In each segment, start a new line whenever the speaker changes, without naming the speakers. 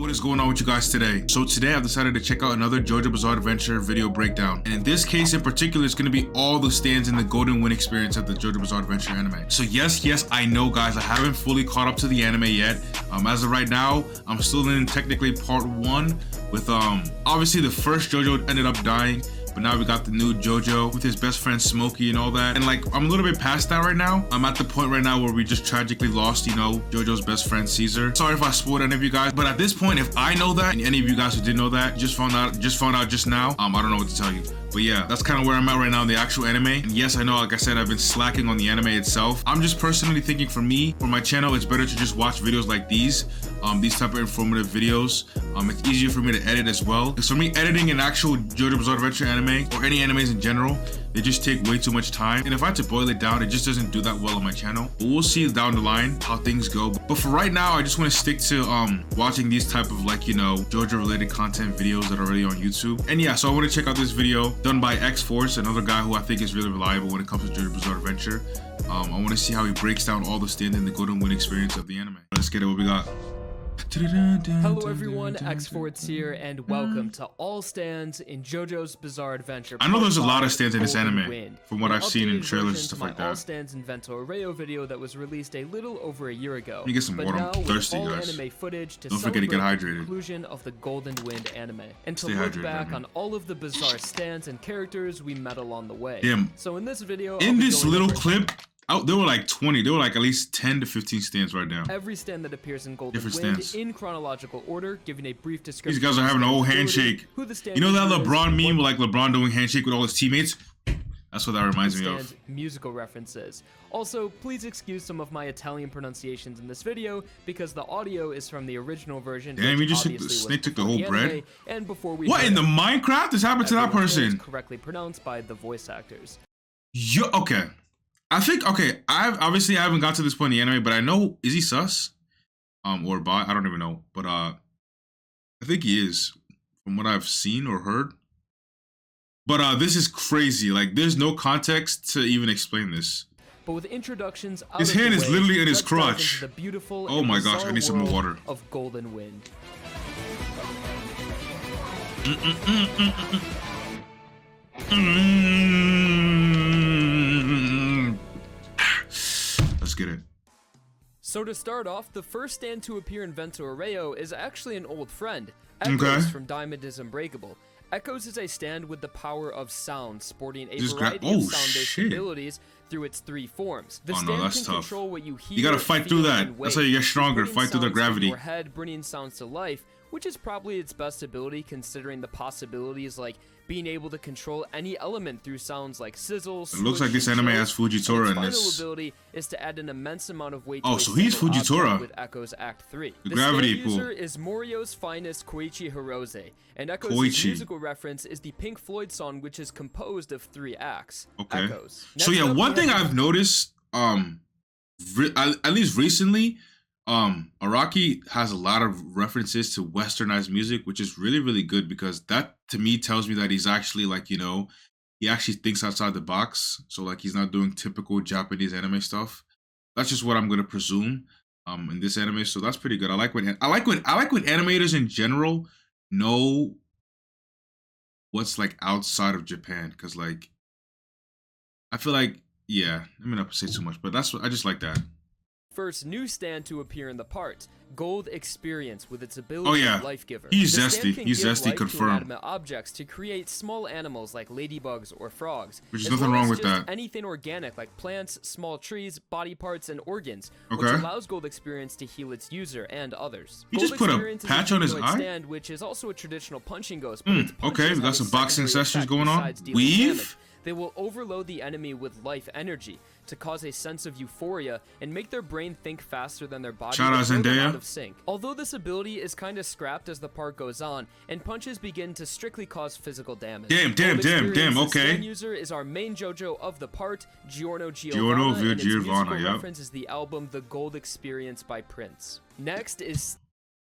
What is going on with you guys today? So today I've decided to check out another JoJo Bizarre Adventure video breakdown. And in this case in particular, it's going to be all the stands in the Golden Wind experience of the JoJo Bizarre Adventure anime. So yes, I know guys, I haven't fully caught up to the anime yet. As of right now, I'm still in technically part 1 with obviously the first JoJo ended up dying. But now we got the new JoJo with his best friend Smokey and all that. And like, I'm a little bit past that right now. I'm at the point right now where we just tragically lost, you know, JoJo's best friend Caesar. Sorry if I spoiled any of you guys, but at this point, if I know that, and any of you guys who didn't know that, just found out just now, I don't know what to tell you. But yeah, that's kind of where I'm at right now in the actual anime. And yes, I know, like I said, I've been slacking on the anime itself. I'm just personally thinking for me, for my channel, it's better to just watch videos like these type of informative videos. It's easier for me to edit as well. Because for me, editing an actual JoJo Bizarre Adventure anime, or any animes in general, they just take way too much time. And if I had to boil it down, it just doesn't do that well on my channel. But we'll see down the line how things go. But for right now, I just want to stick to watching these type of, like, you know, JoJo related content videos that are already on YouTube. And yeah, so I want to check out this video done by xforts, another guy who I think is really reliable when it comes to JoJo Bizarre Adventure. I want to see how he breaks down all the stands in the Golden Wind experience of the anime. Let's get it. What we got?
Hello everyone, xforts here, and welcome to all stands in JoJo's Bizarre Adventure.
I know there's a lot of stands in this anime, from what I've seen in trailers and stuff like that.
All stands in Vento Arreo video that was released a little over a year ago.
Let me get some water. I'm thirsty, guys.
Anime footage to
don't forget to get hydrated.
The conclusion of the Golden Wind anime, and to look back on all of the bizarre stands and characters we met along the way.
Damn.
So in this video,
in this little clip, there were like 20. There were like at least 10 to 15 stands right now.
Every stand that appears in Golden Wind in chronological order, giving a brief description.
These guys are having a whole handshake. You know that LeBron meme with like LeBron doing handshake with all his teammates? That's what that reminds me of.
Musical references. Also, please excuse some of my Italian pronunciations in this video because the audio is from the original version.
Damn, you just took the whole bread.
And before we
what in the Minecraft has happened to that person?
Correctly pronounced by the voice actors.
Okay. I think, okay, I haven't got to this point in the anime, but I know, is he sus? Or bot? I don't even know. But I think he is, from what I've seen or heard. But this is crazy. Like, there's no context to even explain this.
But with introductions out
his hand is literally in his crotch.
The beautiful
oh my gosh, I need some more water.
Of Golden Wind.
Let's get it.
So to start off, the first stand to appear in Vento Arreo is actually an old friend, Echoes from Diamond is Unbreakable. Echoes is a stand with the power of sound, sporting a variety of sound-based abilities through its 3 forms. The stand can control what you hear.
You gotta fight through that. That's how you get stronger. Fight through the gravity.
Your head, bringing sounds to life, which is probably its best ability considering the possibilities like being able to control any element through sounds like sizzles. It
looks like this anime has Fujitora in this.
Its final ability is to add an immense amount of weight.
Oh, so he's Fujitora
with Echoes Act 3.
The gravity pool.
User is Morio's finest Koichi Hirose, and Echoes' musical reference is the Pink Floyd song, which is composed of 3 acts.
Okay. Echoes. So yeah, one thing I've noticed, at least recently, Araki has a lot of references to westernized music, which is really, really good because that to me tells me that he's actually, like, you know, he actually thinks outside the box. So like he's not doing typical Japanese anime stuff. That's just what I'm gonna presume in this anime. So that's pretty good. I like when animators in general know what's like outside of Japan, because like I feel like, yeah, I'm not gonna say too much, but that's what I just like that.
First new stand to appear in the part, Gold Experience, with its ability of Life Giver.
He's zesty. He's zesty, confirmed.
Objects to create small animals like ladybugs or frogs.
Which is nothing wrong with that.
Anything organic like plants, small trees, body parts, and organs, which
okay,
allows Gold Experience to heal its user and others.
He just put a patch on his eye?
Stand, which is also a traditional punching ghost. But
okay, we got some boxing sessions going on. Weave?
They will overload the enemy with life energy to cause a sense of euphoria and make their brain think faster than their body out of sync. Although this ability is kind of scrapped as the part goes on, and punches begin to strictly cause physical damage.
Damn, okay.
The user is our main JoJo of the part, GIORNO, and its musical reference is the album The Gold Experience by Prince. Next is...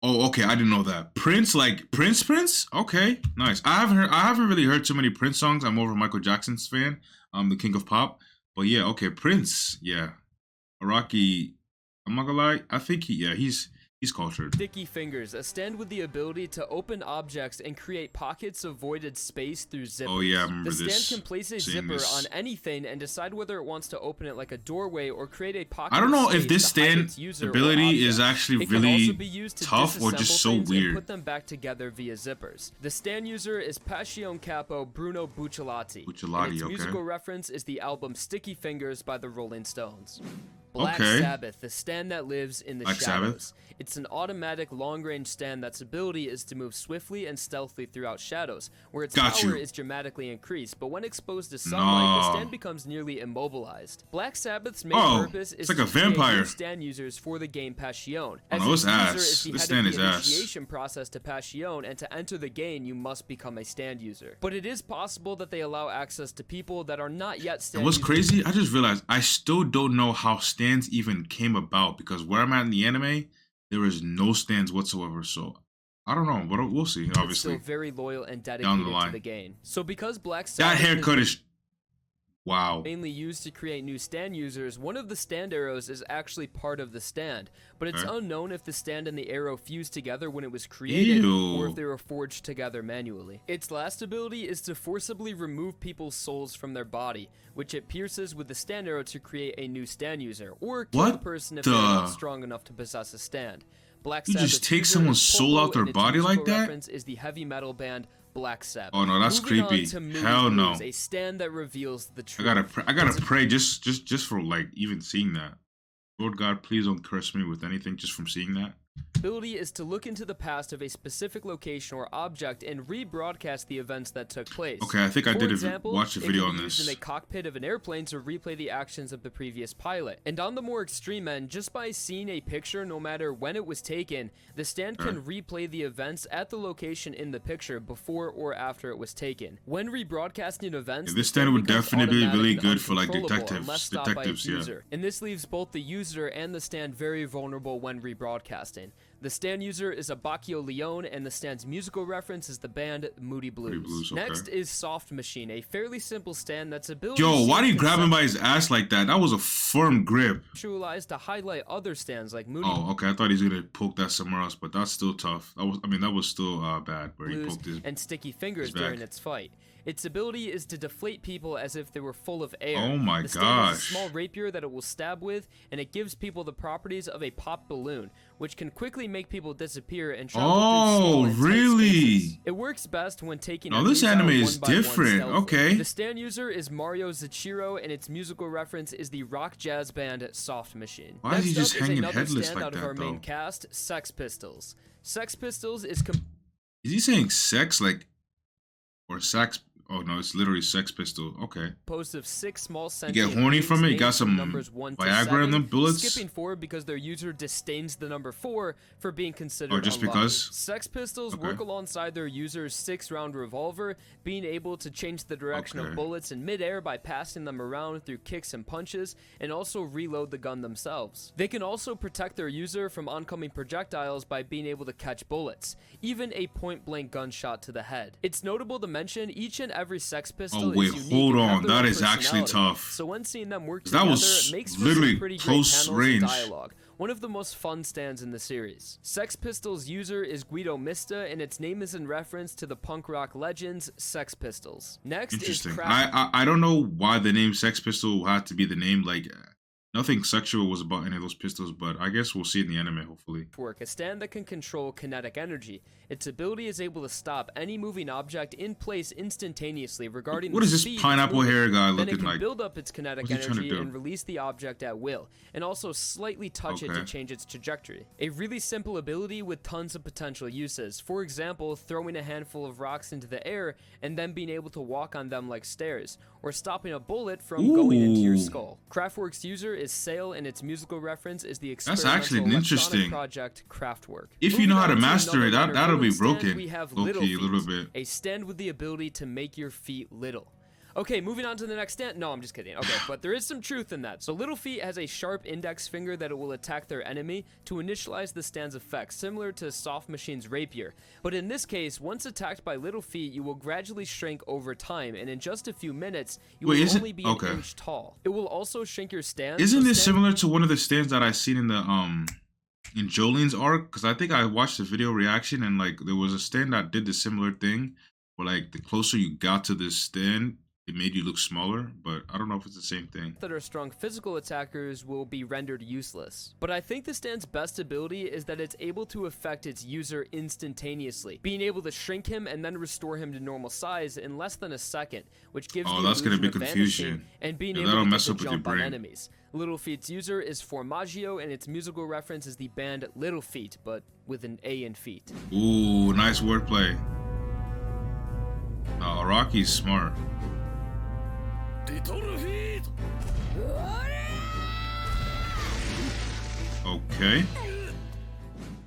Oh, okay, I didn't know that. Prince, like Prince? Okay, nice. I haven't really heard too many Prince songs. I'm more of a Michael Jackson's fan. The king of pop. But yeah, okay, Prince, yeah. Araki, I'm not gonna lie, I think he's He's cultured.
Sticky fingers, a stand with the ability to open objects and create pockets of voided space through zippers.
Oh yeah, I remember
the stand
this.
can place a zipper on anything and decide whether it wants to open it like a doorway or create a pocket.
I don't know
of
if this stand ability is actually really tough or just so weird.
Put them back together via zippers. The stand user is Passion Capo Bruno Bucciolati. And its musical reference is the album Sticky Fingers by the Rolling Stones. Black Sabbath, the stand that lives in the shadows. It's an automatic long-range stand that's ability is to move swiftly and stealthily throughout shadows, where its power is dramatically increased, but when exposed to sunlight, the stand becomes nearly immobilized. Black Sabbath's main purpose is to create new stand users for the game Passion. As its user is the head of the initiation process to Passion, and to enter the game, you must become a stand user. But it is possible that they allow access to people that are not yet stand users.
And what's crazy, I just realized I still don't know how stands even came about, because where I'm at in the anime, there is no stands whatsoever, so I don't know, but we'll see, obviously.
It's still very loyal and dedicated to the game. So because Black
Sabbath that haircut is wow.
Mainly used to create new stand users, one of the stand arrows is actually part of the stand, but it's unknown if the stand and the arrow fused together when it was created, or if they were forged together manually. Its last ability is to forcibly remove people's souls from their body, which it pierces with the stand arrow to create a new stand user, or kill a person if they're not strong enough to possess a stand. Black Sabbath
just take someone's soul out their body like that?
Reference is the heavy metal band Black Sabbath.
Oh no, that's creepy. Hell no.
A stand that reveals the truth.
I gotta pray just for like even seeing that. Lord God, please don't curse me with anything just from seeing that.
Ability is to look into the past of a specific location or object and rebroadcast the events that took place.
Okay, I think I did watch a video on this.
In a cockpit of an airplane to replay the actions of the previous pilot. And on the more extreme end, just by seeing a picture, no matter when it was taken, the stand can replay the events at the location in the picture before or after it was taken. When rebroadcasting events,
this stand would definitely be really good for like detectives,
And this leaves both the user and the stand very vulnerable when rebroadcasting. The stand user is a Bacchio Leone, and the stand's musical reference is the band Moody Blues. Next is Soft Machine, a fairly simple stand that's ability.
Yo, why do you grab him by his ass like that? That was a firm grip.
To highlight other stands like Moody.
Oh, okay. I thought he was gonna poke that somewhere else, but that's still tough. That was still bad. Where he poked his
and Sticky Fingers during its fight. Its ability is to deflate people as if they were full of air.
Oh my
gosh. The stand has a small rapier that it will stab with, and it gives people the properties of a pop balloon, which can quickly make people disappear and travel through small and tight spaces. It works best when taking
this anime is different. Okay.
The stand user is Mario Zachiro, and its musical reference is the rock jazz band Soft Machine.
Why is he just hanging headless
stand
like
out
that,
of our main cast, Sex Pistols. Sex Pistols is
he saying sex like or sax? Oh no, it's literally Sex Pistol. Okay.
Composed of 6 small sentient.
You get horny from it? You got some Viagra in them bullets?
Skipping 4 because their user disdains the number 4 for being considered
just
unlucky.
because?
Sex Pistols work alongside their user's 6-round revolver, being able to change the direction of bullets in midair by passing them around through kicks and punches, and also reload the gun themselves. They can also protect their user from oncoming projectiles by being able to catch bullets, even a point-blank gunshot to the head. It's notable to mention each and every Sex Pistol is unique.
Hold on, that is actually tough.
So when seeing them work together, it makes for some pretty close range dialogue. One of the most fun stands in the series. Sex Pistols' user is Guido Mista, and its name is in reference to the punk rock legends Sex Pistols. Next is
I don't know why the name Sex Pistol had to be the name. Like, nothing sexual was about any of those pistols, but I guess we'll see in the anime, hopefully.
A stand that can control kinetic energy. Its ability is able to stop any moving object in place instantaneously regarding
what is this pineapple hair guy looking like?
Then it can build up its kinetic energy and release the object at will, and also slightly touch it to change its trajectory. A really simple ability with tons of potential uses. For example, throwing a handful of rocks into the air and then being able to walk on them like stairs, or stopping a bullet from going into your skull. Kraftwerk's user is Sail, and its musical reference is the experimental electronic project Kraftwerk.
If you know how to master it, that'll be broken.
We have
Little Feet, a little bit.
A stand with the ability to make your feet little. Okay, moving on to the next stand. No, I'm just kidding. Okay, but there is some truth in that. So Little Feet has a sharp index finger that it will attack their enemy to initialize the stand's effects, similar to Soft Machine's rapier. But in this case, once attacked by Little Feet, you will gradually shrink over time, and in just a few minutes, you will only be an inch tall. It will also shrink your stand.
Isn't this similar to one of the stands that I seen in the in Jolene's arc, because I think I watched the video reaction and like there was a stand that did the similar thing, where like the closer you got to this stand, it made you look smaller, but I don't know if it's the same thing.
That are strong physical attackers will be rendered useless. But I think the stand's best ability is that it's able to affect its user instantaneously, being able to shrink him and then restore him to normal size in less than a second, which gives the
that's gonna
illusion
be
of
confusion.
vanishing and being
Yeah,
able
that'll
to
mess
get
up
the
with your
jump on
brain.
enemies. Little Feet's user is Formaggio, and its musical reference is the band Little Feet, but with an A in feet.
Ooh, nice wordplay. Araki's smart. Okay.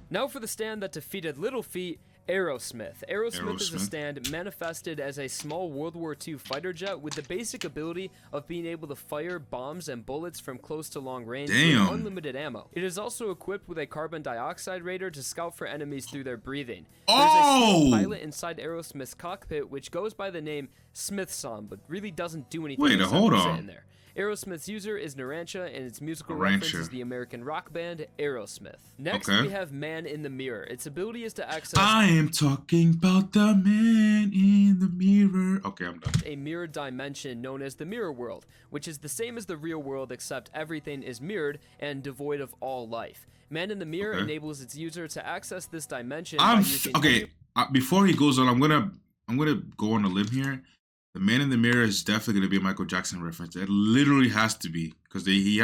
Now for the stand that defeated Little Feet, Aerosmith. Aerosmith is a stand manifested as a small World War II fighter jet with the basic ability of being able to fire bombs and bullets from close to long range with unlimited ammo. It is also equipped with a carbon dioxide radar to scout for enemies through their breathing. There's a small pilot inside Aerosmith's cockpit which goes by the name Smithson, but really doesn't do anything.
Wait, hold on.
In there. Aerosmith's user is Narancha, and its musical reference is the American rock band Aerosmith. Next, we have Man in the Mirror. Its ability is to access...
I am talking about the man in the mirror. Okay, I'm done.
A mirror dimension known as the Mirror World, which is the same as the real world except everything is mirrored and devoid of all life. Man in the Mirror enables its user to access this dimension by using...
Before he goes on, I'm gonna go on a limb here. The Man in the Mirror is definitely going to be a Michael Jackson reference. It literally has to be, because he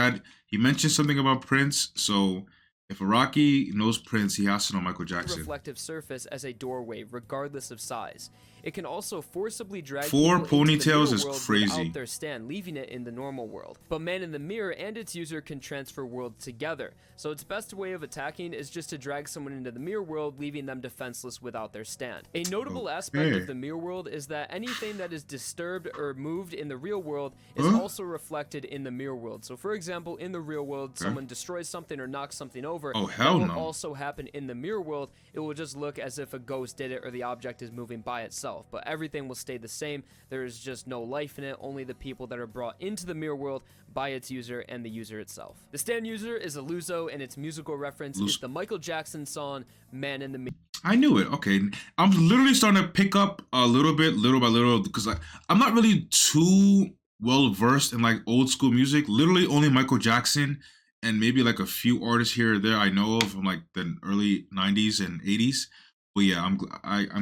mentioned something about Prince. So if Araki knows Prince, he has to know Michael Jackson.
Reflective surface as a doorway, regardless of size. It can also forcibly drag
4 ponytails
is
crazy.
Without their stand, leaving it in the normal world. But Man in the Mirror and its user can transfer worlds together. So its best way of attacking is just to drag someone into the mirror world, leaving them defenseless without their stand. A notable aspect of the mirror world is that anything that is disturbed or moved in the real world is also reflected in the mirror world. So for example, in the real world, someone destroys something or knocks something over.
Oh, hell
that
no.
will also happen in the mirror world. It will just look as if a ghost did it or the object is moving by itself. But everything will stay the same. There is just no life in it, only the people that are brought into the mirror world by its user and the user itself. The stand user is a Luzo, and its musical reference is the Michael Jackson song Man in the Mirror.
I knew it. Okay, I'm literally starting to pick up a little bit, little by little, because I'm not really too well versed in like old school music. Literally only Michael Jackson and maybe like a few artists here or there I know of from like the early 90s and 80s. But yeah, I'm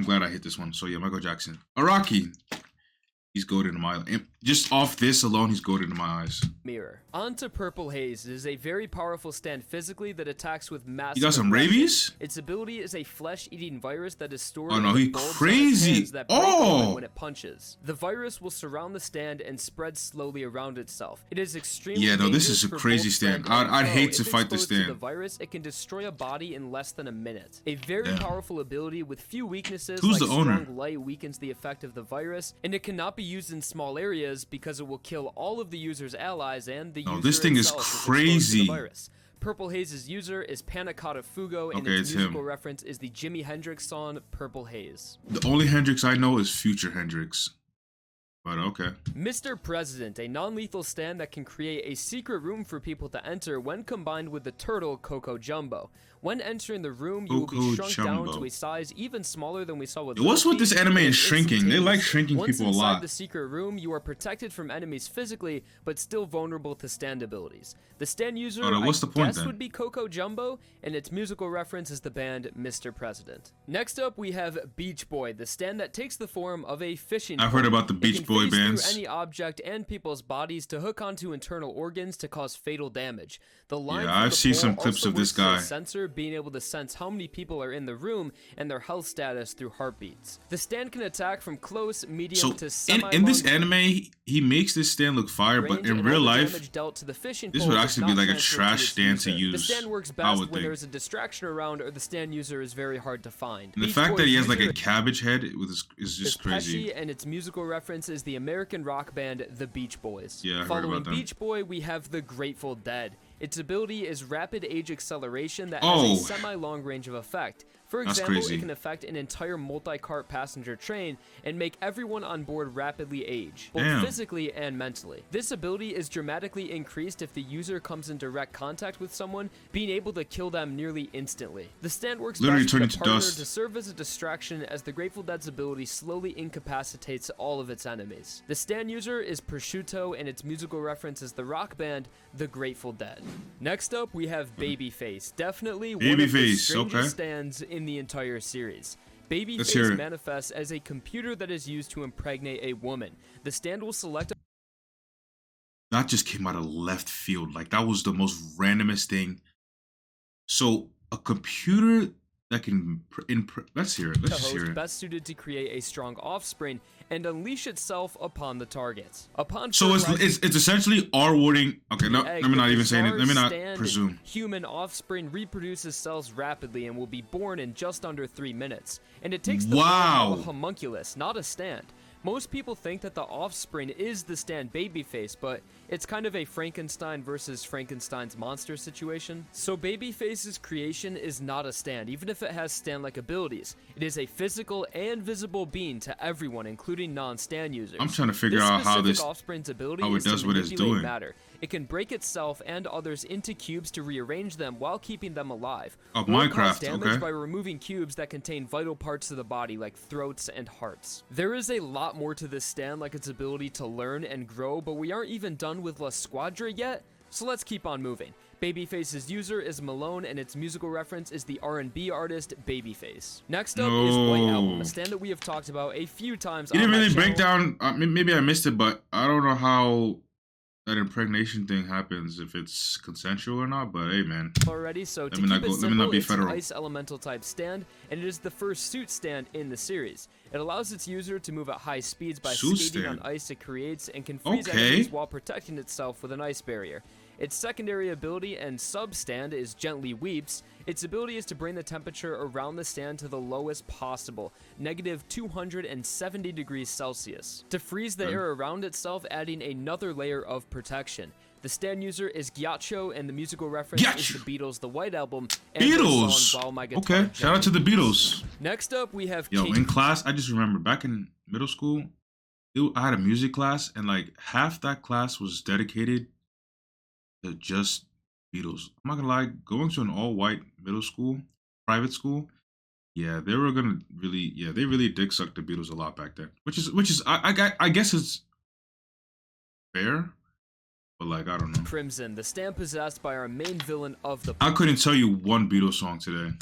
glad I hit this one. So yeah, Michael Jackson. Araki. He's goated in my eyes. Just off this alone, he's goated in my eyes.
Mirror. On to Purple Haze. It is a very powerful stand physically that attacks with massive...
You got some rabies?
Its ability is a flesh-eating virus that is stored
in
the
crazy.
That break open when it punches. The virus will surround the stand and spread slowly around itself. It is extremely
this is a crazy stand. I'd hate to fight this stand.
The virus, it can destroy a body in less than a minute. A very powerful ability with few weaknesses.
Who's the owner?
Strong light weakens the effect of the virus, and it cannot be used in small areas because it will kill all of the user's allies and the user
this thing is crazy.
Purple Haze's user is Panicotta Fugo, and its musical reference is the Jimi Hendrix song Purple Haze.
The only Hendrix I know is Future Hendrix. But okay.
Mr. President, a non-lethal stand that can create a secret room for people to enter when combined with the turtle Coco Jumbo. When entering the room, you will be shrunk down to a size even smaller than we saw with
What's with this anime and shrinking? They like shrinking people a lot.
Once inside the secret room, you are protected from enemies physically, but still vulnerable to stand abilities. The stand user, would be Coco Jumbo, and its musical reference is the band Mr. President. Next up, we have Beach Boy, the stand that takes the form of a fishing pole.
I've heard about the Beach Boy bands.
Through any object and people's bodies to hook onto internal organs to cause fatal damage. The line
I've seen some clips of this guy.
Sensor being able to sense how many people are in the room and their health status through heartbeats. The stand can attack from close, medium to semi-long.
In this anime, he makes this stand look fire, but in real life, this would actually be like a trash stand to use.
The stand works best when there's a distraction around or the stand user is very hard to find.
And the fact that he has like a cabbage head is just crazy.
Pesci, and its musical reference is the American rock band The Beach Boys.
Yeah, I heard
Following
about them.
Beach Boy, we have the Grateful Dead. Its ability is rapid age acceleration that has a semi-long range of effect. For example, it can affect an entire multi-cart passenger train and make everyone on board rapidly age, both physically and mentally. This ability is dramatically increased if the user comes in direct contact with someone, being able to kill them nearly instantly. The stand works best with a partner to serve as a distraction, as the Grateful Dead's ability slowly incapacitates all of its enemies. The stand user is Prosciutto, and its musical reference is the rock band The Grateful Dead. Next up, we have Babyface, definitely one of the strangest stands in the entire series. Babyface manifests as a computer that is used to impregnate a woman. The stand will select
that just came out of left field. Like, that was the most randomest thing. So a computer that can let's hear it. Let's hear it.
Best suited to create a strong offspring and unleash itself upon the target.
So it's essentially R wording. Okay, no, let me not even say it. Let me not presume.
Human offspring reproduces cells rapidly and will be born in just under 3 minutes. And it takes the form of a homunculus, not a stand. Most people think that the offspring is the stand Babyface, but it's kind of a Frankenstein versus Frankenstein's monster situation. So Babyface's creation is not a stand, even if it has stand-like abilities. It is a physical and visible being to everyone, including non-stand users.
I'm trying to figure out how this
offspring's ability how it does what it's doing. Matter. It can break itself and others into cubes to rearrange them while keeping them alive.
Of Minecraft,
cause damage by removing cubes that contain vital parts of the body, like throats and hearts. There is a lot more to this stand, like its ability to learn and grow, but we aren't even done with La Squadra yet, so let's keep on moving. Babyface's user is Malone, and its musical reference is the R&B artist Babyface. Next up is White Album, a stand that we have talked about a few times.
You didn't really break down, maybe I missed it, but I don't know how that impregnation thing happens, if it's consensual or not, but hey, man.
Already, so to keep it simple, it's an ice elemental type stand, and it is the first suit stand in the series. It allows its user to move at high speeds by skating on ice it creates, and can freeze enemies while protecting itself with an ice barrier. Its secondary ability and sub-stand is Gently Weeps. Its ability is to bring the temperature around the stand to the lowest possible, negative 270 degrees Celsius, to freeze the air around itself, adding another layer of protection. The stand user is Ghiaccio, and the musical reference is the Beatles' The White Album. And
Beatles! Okay, shout out to the Beatles.
Next up, we have
in class, I just remember back in middle school, I had a music class, and like half that class was dedicated to just Beatles. I'm not gonna lie, going to an all-white middle school, private school, yeah, they were gonna really, they really dick sucked the Beatles a lot back then. Which is, I guess it's fair, but like, I don't know.
Crimson, the stand possessed by our main villain of the
I couldn't tell you one Beatles song today.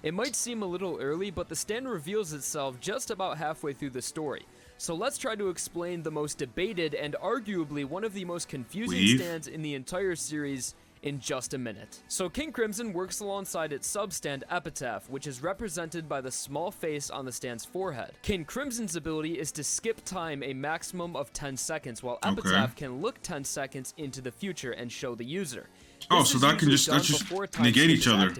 It might seem a little early, but the stand reveals itself just about halfway through the story. So let's try to explain the most debated and arguably one of the most confusing stands in the entire series in just a minute. So King Crimson works alongside its sub-stand Epitaph, which is represented by the small face on the stand's forehead. King Crimson's ability is to skip time a maximum of 10 seconds, while Epitaph can look 10 seconds into the future and show the user.
So that can just negate each other.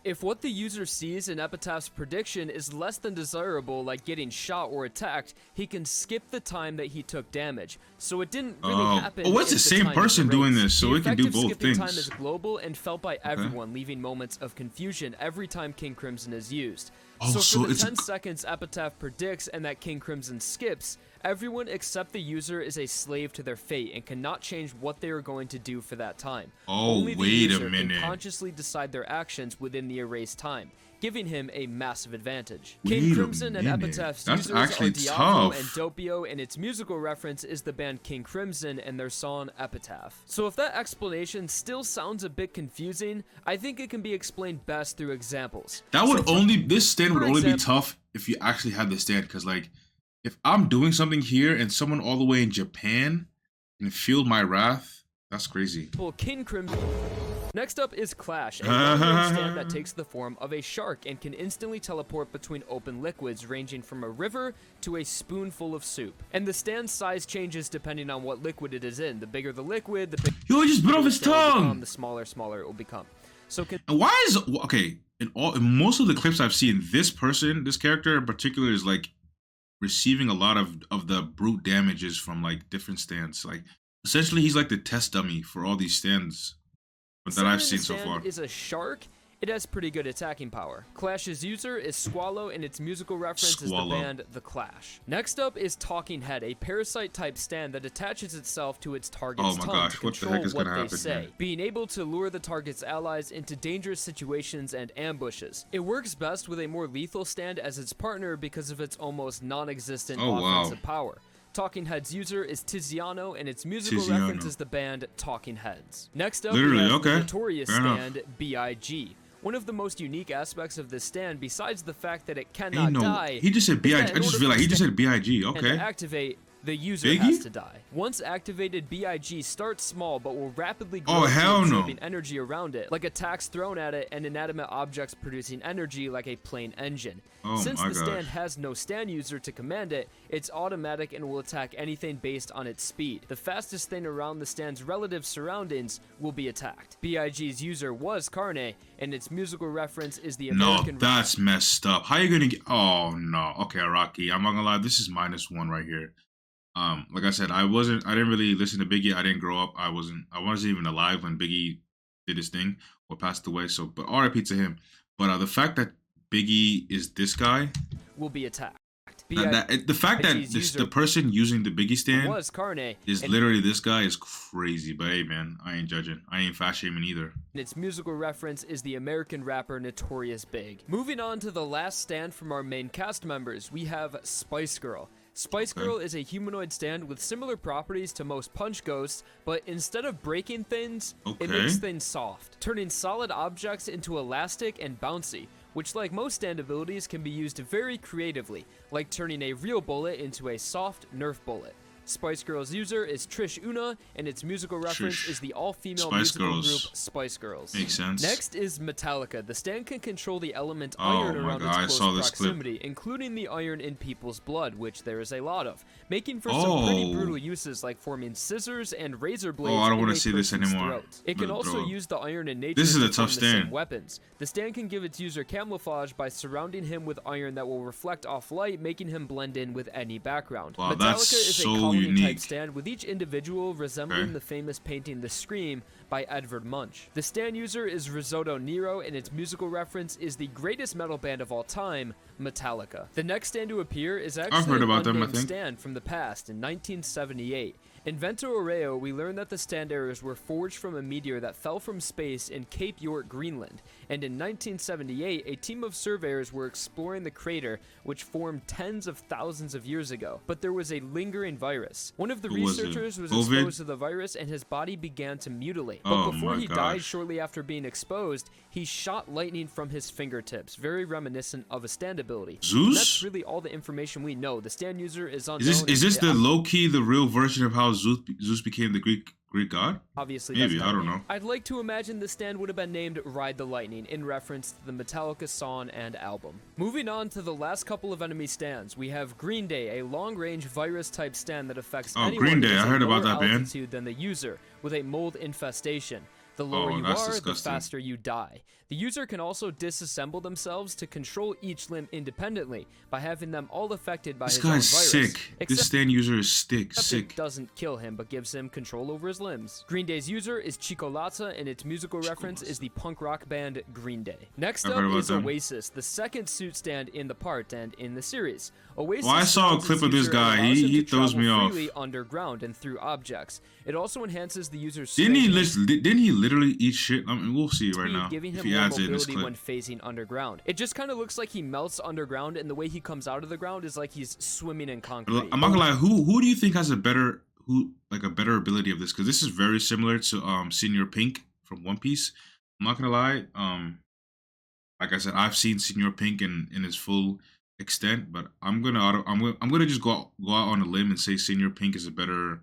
If what the user sees in Epitaph's prediction is less than desirable, like getting shot or attacked, he can skip the time that he took damage. So it didn't really happen.
Oh, it's the same person doing this, so it can do both things.
Time is global and felt by everyone, leaving moments of confusion every time King Crimson is used. So for the 10 seconds Epitaph predicts and that King Crimson skips, everyone except the user is a slave to their fate and cannot change what they are going to do for that time. Only the user can consciously decide their actions within the erased time, giving him a massive advantage. King Crimson and Epitaph's users are Diablo and Doppio, and its musical reference is the band King Crimson and their song Epitaph. So if that explanation still sounds a bit confusing, I think it can be explained best through examples.
This stand would only be tough if you actually had the stand, because like, if I'm doing something here and someone all the way in Japan can feel my wrath, that's crazy.
Well, King Crimson. Next up is Clash, a stand that takes the form of a shark and can instantly teleport between open liquids ranging from a river to a spoonful of soup. And the stand's size changes depending on what liquid it is in. The bigger the liquid, the bigger
he just bit off his tongue.
The smaller it will become. So
why is in most of the clips I've seen, this character in particular is like receiving a lot of the brute damages from like different stands. Like essentially he's like the test dummy for all these stands that I've seen so far.
Is a shark, it has pretty good attacking power. Clash's user is Squallow, and its musical reference is the band The Clash. Next up is Talking Head, a parasite-type stand that attaches itself to its target's tongue to control what they say, being able to lure the target's allies into dangerous situations and ambushes. It works best with a more lethal stand as its partner because of its almost non-existent offensive power. Talking Heads user is Tiziano, and its musical reference is the band Talking Heads. Next up, we have the notorious stand BIG. One of the most unique aspects of this stand, besides the fact that it cannot die.
He just said BIG. I just feel like he just said BIG. Okay.
And to activate, the user has to die. Once activated, BIG starts small but will rapidly grow, absorbing energy around it, like attacks thrown at it and inanimate objects producing energy like a plane engine. Since the stand has no stand user to command it, it's automatic and will attack anything based on its speed. The fastest thing around the stand's relative surroundings will be attacked. BIG's user was Carne, and its musical reference is the American
No, that's messed up. How you gonna get... Oh, no. Okay, Rocky, I'm not gonna lie. This is -1 right here. Like I said, I didn't really listen to Biggie. I didn't grow up. I wasn't even alive when Biggie did his thing or passed away. So, but RIP to him. But the fact that Biggie is this guy
will be attacked.
The fact that the person using the Biggie stand
was Carne
is literally this guy is crazy. But hey, man, I ain't judging. I ain't fat shaming either.
And its musical reference is the American rapper Notorious Big. Moving on to the last stand from our main cast members, we have Spice Girl. Spice Girl is a humanoid stand with similar properties to most punch ghosts, but instead of breaking things, it makes things soft, turning solid objects into elastic and bouncy, which, like most stand abilities, can be used very creatively, like turning a real bullet into a soft Nerf bullet. Spice Girl's user is Trish Una, and its musical reference is the all-female musical group Spice Girls.
Makes sense.
Next is Metallica. The stand can control the element iron around its close proximity, including the iron in people's blood, which there is a lot of, making for some pretty brutal uses like forming scissors and razor blades
I don't want to see this anymore.
It can also use the iron in nature to form the same weapons. The stand can give its user camouflage by surrounding him with iron that will reflect off light, making him blend in with any background.
Wow,
Metallica is
so
type stand with each individual resembling the famous painting The Scream by Edvard Munch. The stand user is Risotto Nero, and its musical reference is the greatest metal band of all time, Metallica. The next stand to appear is actually an unnamed stand from the past in 1978. In Vento Arreo, we learn that the stand errors were forged from a meteor that fell from space in Cape York, Greenland, and in 1978, a team of surveyors were exploring the crater, which formed tens of thousands of years ago, but there was a lingering virus. One of the researchers was exposed to the virus, and his body began to mutilate, but before he died shortly after being exposed, he shot lightning from his fingertips, very reminiscent of a stand ability.
Zeus?
And that's really all the information we know. The stand user is unknown.
Is this the low-key, the real version of how Zeus became the Greek god?
Obviously,
maybe, I don't know.
I'd like to imagine the stand would have been named Ride the Lightning in reference to the Metallica song and album. Moving on to the last couple of enemy stands, we have Green Day, a long-range virus-type stand that affects anyone
Green Day.
at
I heard about that
altitude than the user, with a mold infestation. The lower you are, the faster you die. The user can also disassemble themselves to control each limb independently by having them all affected by his own virus.
This guy's sick. This stand user is sick.
It doesn't kill him, but gives him control over his limbs. Green Day's user is Cicolata, and its musical reference is the punk rock band Green Day. Next up is Oasis, the second suit stand in the part and in the series. Oasis
I saw a clip of this guy. He throws me off.
Underground and through objects. It also enhances the user's
didn't he literally eat shit? I mean, we'll see right now
giving him more mobility when phasing underground. It just kind of looks like he melts underground, and the way he comes out of the ground is like he's swimming in concrete.
I'm not gonna lie. Who do you think has a better ability of this? Because this is very similar to Senior Pink from One Piece. I'm not gonna lie. Like I said, I've seen Senior Pink in his full extent, but I'm gonna just go out on a limb and say Senior Pink is a better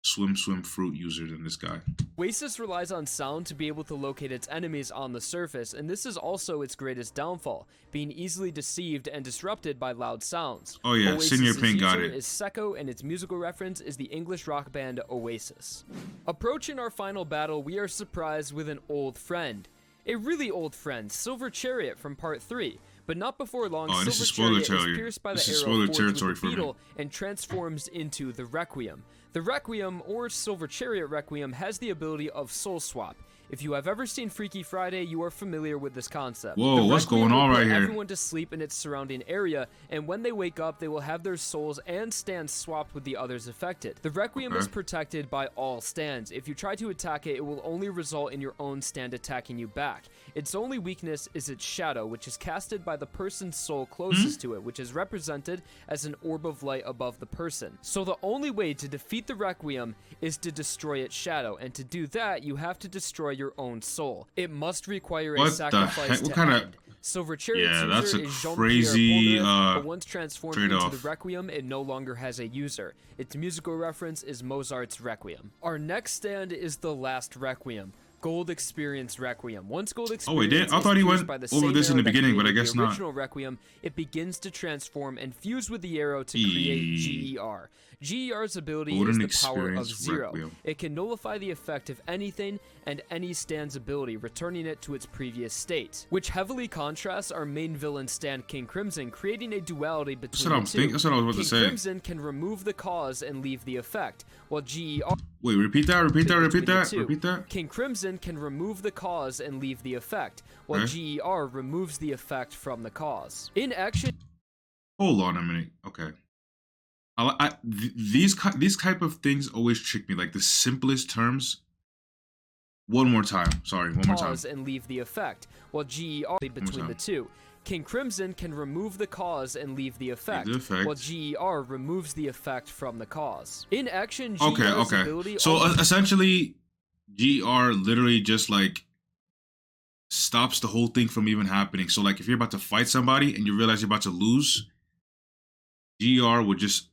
swim fruit user than this guy.
Oasis relies on sound to be able to locate its enemies on the surface, and this is also its greatest downfall, being easily deceived and disrupted by loud sounds.
Oh yeah, Senior Pink got it.
Is Secco, and its musical reference is the English rock band Oasis. Approaching our final battle, we are surprised with an old friend. A really old friend, Silver Chariot from Part 3. But not before long, Silver Chariot is pierced by the arrow forged with the beetle and transforms into the Requiem. The Requiem, or Silver Chariot Requiem, has the ability of Soul Swap. If you have ever seen Freaky Friday, you are familiar with this concept.
Whoa, what's going on right here?
Everyone to sleep in its surrounding area, and when they wake up, they will have their souls and stands swapped with the others affected. The Requiem is protected by all stands. If you try to attack it, it will only result in your own stand attacking you back. Its only weakness is its shadow, which is casted by the person's soul closest to it, which is represented as an orb of light above the person. So the only way to defeat the Requiem is to destroy its shadow, and to do that, you have to destroy your own soul. It must require a sacrifice to end. Silver Chariot's
that's
user
a
is
crazy
but once transformed into
trade-off.
the Requiem, it no longer has a user. Its musical reference is Mozart's Requiem. Our next stand is the last Requiem. Gold Experience Requiem. Once Gold Experience
I thought he went
by the
over this in the beginning, but I guess
the
not.
original Requiem, it begins to transform and fuse with the arrow to create GER. GER's ability is the power of 0.
Requiem.
It can nullify the effect of anything and any stand's ability, returning it to its previous state, which heavily contrasts our main villain stand King Crimson, creating a duality between the two.
That's what I was about to say.
King Crimson can remove the cause and leave the effect, while GER...
Wait, repeat that.
King Crimson can remove the cause and leave the effect, while GER removes the effect from the cause. In action...
Hold on a minute. Okay. These type of things always trick me. Like the simplest terms. One more time. Sorry, one more time.
Pause and leave the effect, while GER between the two. King Crimson can remove the cause and leave the effect, while GER removes the effect from the cause. In action, GER's ability...
So essentially, GER literally just like stops the whole thing from even happening. So like if you're about to fight somebody and you realize you're about to lose, GER would just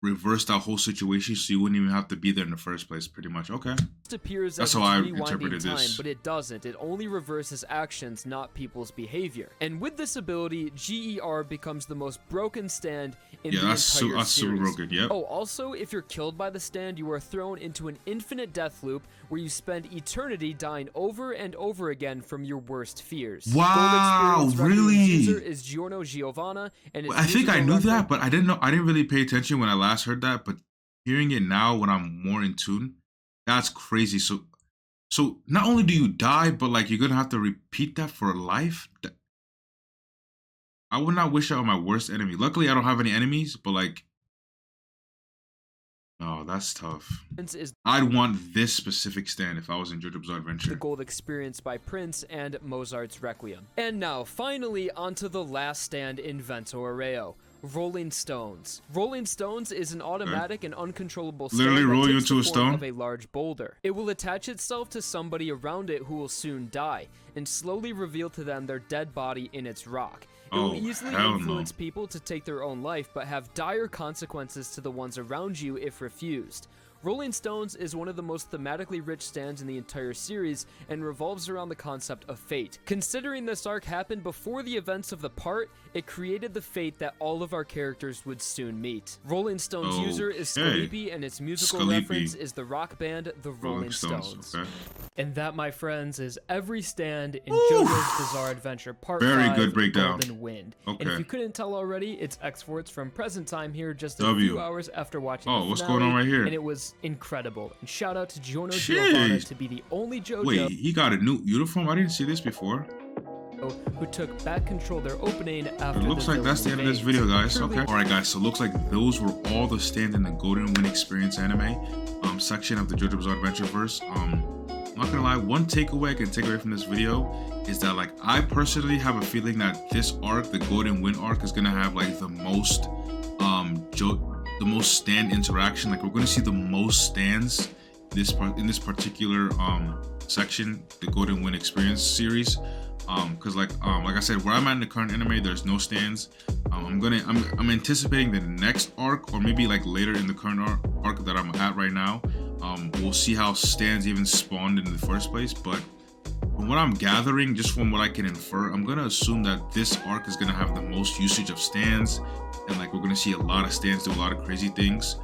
reverse that whole situation, so you wouldn't even have to be there in the first place, pretty much. Okay.
Appears
That's how I interpreted this.
But it doesn't. It only reverses actions, not people's behavior. And with this ability, GER becomes the most broken stand in the entire series.
That's super broken, yep.
Oh, also, if you're killed by the stand, you are thrown into an infinite death loop where you spend eternity dying over and over again from your worst fears.
Wow, really?
User is GIORNO, and
I think I knew that, but I didn't really pay attention when I last heard that, but hearing it now when I'm more in tune, that's crazy. So not only do you die, but like you're gonna have to repeat that for life. I would not wish that on my worst enemy. Luckily, I don't have any enemies, but like, oh, that's tough. I'd want this specific stand if I was in Jojo Bizarre Adventure.
The Gold Experience by Prince and Mozart's Requiem. And now, finally, onto the last stand in Vento Arreo. Rolling Stones. Rolling Stones is an automatic and uncontrollable stand
literally roll you into a stone
of a large boulder. It will attach itself to somebody around it who will soon die, and slowly reveal to them their dead body in its rock. It will easily influence people to take their own life, but have dire consequences to the ones around you if refused. Rolling Stones is one of the most thematically rich stands in the entire series, and revolves around the concept of fate. Considering this arc happened before the events of the part, it created the fate that all of our characters would soon meet. Rolling Stones user is Scalipi, and its musical reference is the rock band The Rolling Stones. And that, my friends, is every stand in JoJo's Bizarre Adventure Part 5,
good breakdown.
Golden Wind. And if you couldn't tell already, it's xforts from present time here just a few hours after watching the finale,
what's going on right here?
And it was incredible. And shout out to GIOVANNA to be the only JoJo.
Wait, he got a new uniform? I didn't see this before.
Who took back control of their opening after
it looks like that's the end of this video, guys. Okay. Alright, guys, so it looks like those were all the stands in the Golden Wind Experience anime section of the Jojo Bizarre Adventure verse. I'm not gonna lie, one takeaway I can take away from this video is that, like, I personally have a feeling that this arc, the Golden Wind arc, is gonna have like the most stand interaction. Like, we're gonna see the most stands in this particular section, the Golden Wind Experience series. Because like I said, where I'm at in the current anime, there's no stands. I'm anticipating the next arc, or maybe like later in the current arc that I'm at right now, we'll see how stands even spawned in the first place. But from what I'm gathering, just from what I can infer, I'm gonna assume that this arc is gonna have the most usage of stands, and like we're gonna see a lot of stands do a lot of crazy things.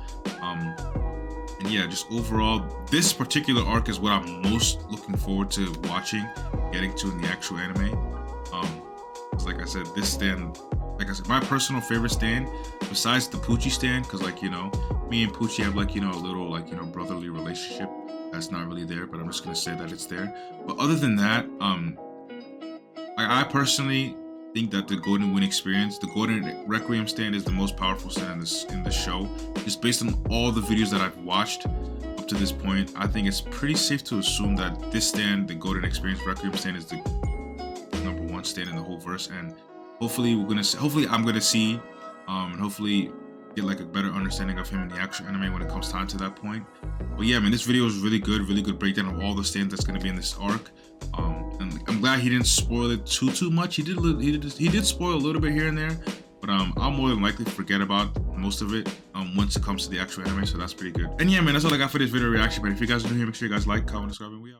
And yeah, just overall, this particular arc is what I'm most looking forward to watching, getting to in the actual anime. Like I said, this stand, like I said, my personal favorite stand, besides the Poochie stand, because like, you know, me and Poochie have like, you know, a little like, you know, brotherly relationship. that's not really there, but I'm just gonna say that it's there. But other than that, I personally think that the Golden Wind experience, the Golden Requiem stand, is the most powerful stand in this show. Just based on all the videos that I've watched up to this point, I think it's pretty safe to assume that this stand, the Golden Experience Requiem stand, is the #1 stand in the whole verse. And hopefully I'm gonna see, and hopefully get like a better understanding of him in the actual anime when it comes time to that point. But yeah, man, this video was really good breakdown of all the stands that's gonna be in this arc. And I'm glad he didn't spoil it too much. He did spoil a little bit here and there, but I'll more than likely forget about most of it once it comes to the actual anime, so that's pretty good. And yeah, man, that's all I got for this video reaction. But if you guys are new here, make sure you guys like, comment, subscribe, and we out.